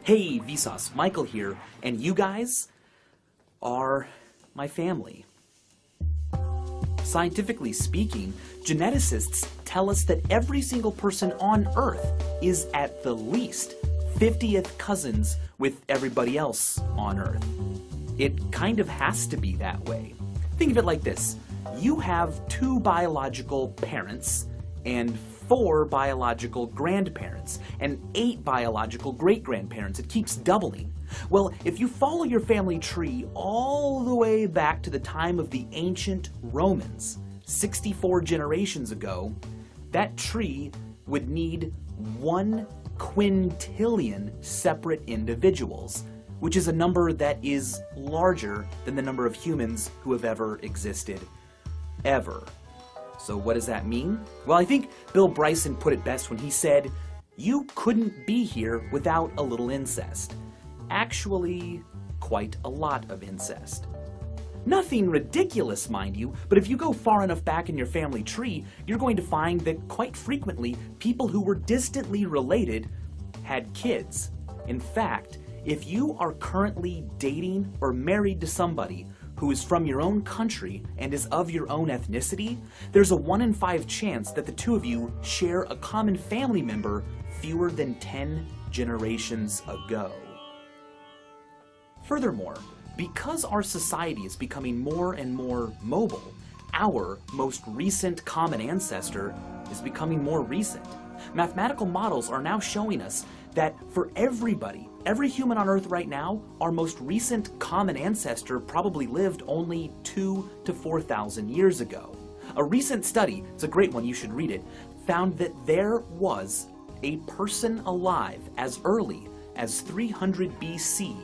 Hey, Vsauce, Michael here, and you guys are my family. Scientifically speaking, geneticists tell us that every single person on Earth is at the least 50th cousins with everybody else on Earth. It kind of has to be that way. Think of it like this. You have 2 biological parents and 4 biological grandparents and 8 biological great-grandparents. It keeps doubling. Well, if you follow your family tree all the way back to the time of the ancient Romans, 64 generations ago, that tree would need 1 quintillion separate individuals, which is a number that is larger than the number of humans who have ever existed, ever. So what does that mean? Well, I think Bill Bryson put it best when he said, "You couldn't be here without a little incest." Actually, quite a lot of incest. Nothing ridiculous, mind you, but if you go far enough back in your family tree, you're going to find that quite frequently, people who were distantly related had kids. In fact, if you are currently dating or married to somebody who is from your own country and is of your own ethnicity, there's a 1 in 5 chance that the 2 of you share a common family member fewer than 10 generations ago. Furthermore, because our society is becoming more and more mobile, our most recent common ancestor is becoming more recent. Mathematical models are now showing us that for everybody, every human on Earth right now, our most recent common ancestor probably lived only 2,000 to 4,000 years ago. A recent study, it's a great one, you should read it, found that there was a person alive as early as 300 BC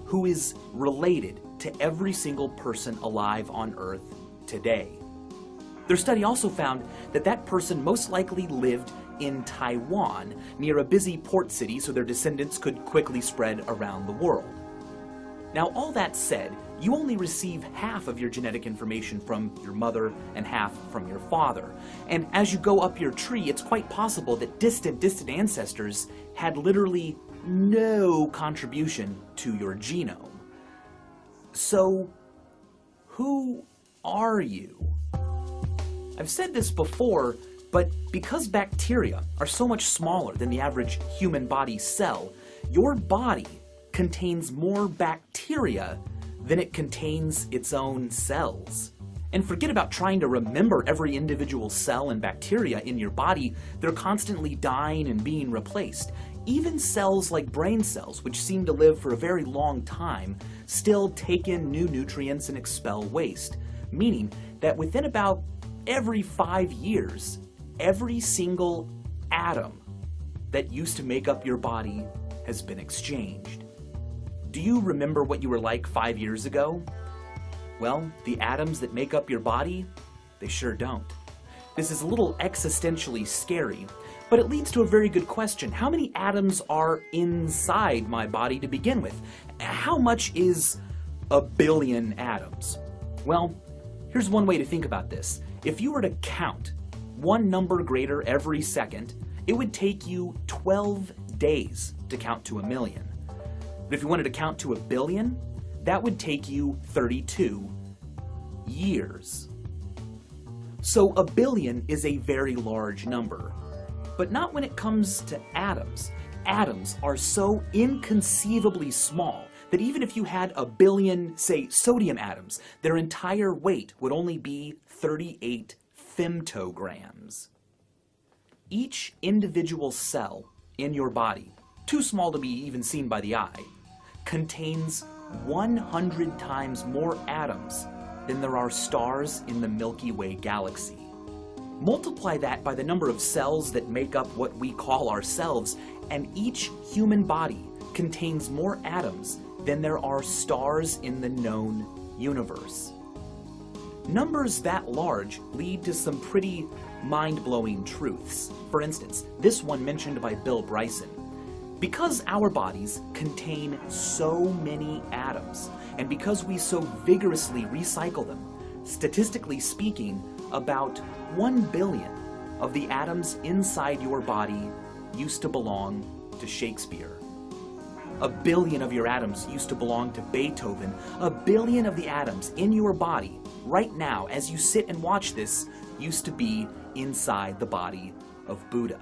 who is related to every single person alive on Earth today. Their study also found that that person most likely lived in Taiwan, near a busy port city, so their descendants could quickly spread around the world. Now, all that said, you only receive half of your genetic information from your mother and half from your father. And as you go up your tree, it's quite possible that distant ancestors had literally no contribution to your genome. So, who are you? I've said this before, but because bacteria are so much smaller than the average human body cell, your body contains more bacteria than it contains its own cells. And forget about trying to remember every individual cell and bacteria in your body. They're constantly dying and being replaced. Even cells like brain cells, which seem to live for a very long time, still take in new nutrients and expel waste, meaning that within about every 5 years, every single atom that used to make up your body has been exchanged. Do you remember what you were like 5 years ago? Well, the atoms that make up your body, they sure don't. This is a little existentially scary, but it leads to a very good question. How many atoms are inside my body to begin with? How much is a billion atoms? Well, here's one way to think about this. If you were to count one number greater every second, it would take you 12 days to count to 1,000,000. But if you wanted to count to 1,000,000,000, that would take you 32 years. So 1,000,000,000 is a very large number, but not when it comes to atoms. Atoms are so inconceivably small that even if you had 1,000,000,000, say, sodium atoms, their entire weight would only be 38 femtograms. Each individual cell in your body, too small to be even seen by the eye, contains 100 times more atoms than there are stars in the Milky Way galaxy. Multiply that by the number of cells that make up what we call ourselves, and each human body contains more atoms than there are stars in the known universe. Numbers that large lead to some pretty mind-blowing truths. For instance, this one mentioned by Bill Bryson. Because our bodies contain so many atoms, and because we so vigorously recycle them, statistically speaking, about 1 billion of the atoms inside your body used to belong to Shakespeare. A billion of your atoms used to belong to Beethoven. A billion of the atoms in your body right now, as you sit and watch this, used to be inside the body of Buddha.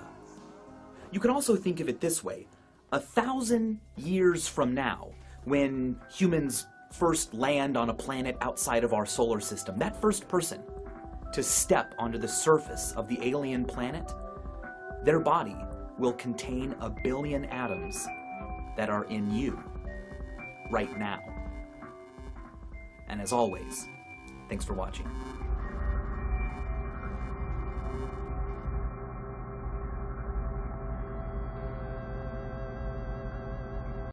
You can also think of it this way. 1,000 years from now, when humans first land on a planet outside of our solar system, that first person to step onto the surface of the alien planet, their body will contain 1 billion atoms that are in you right now. And as always, thanks for watching.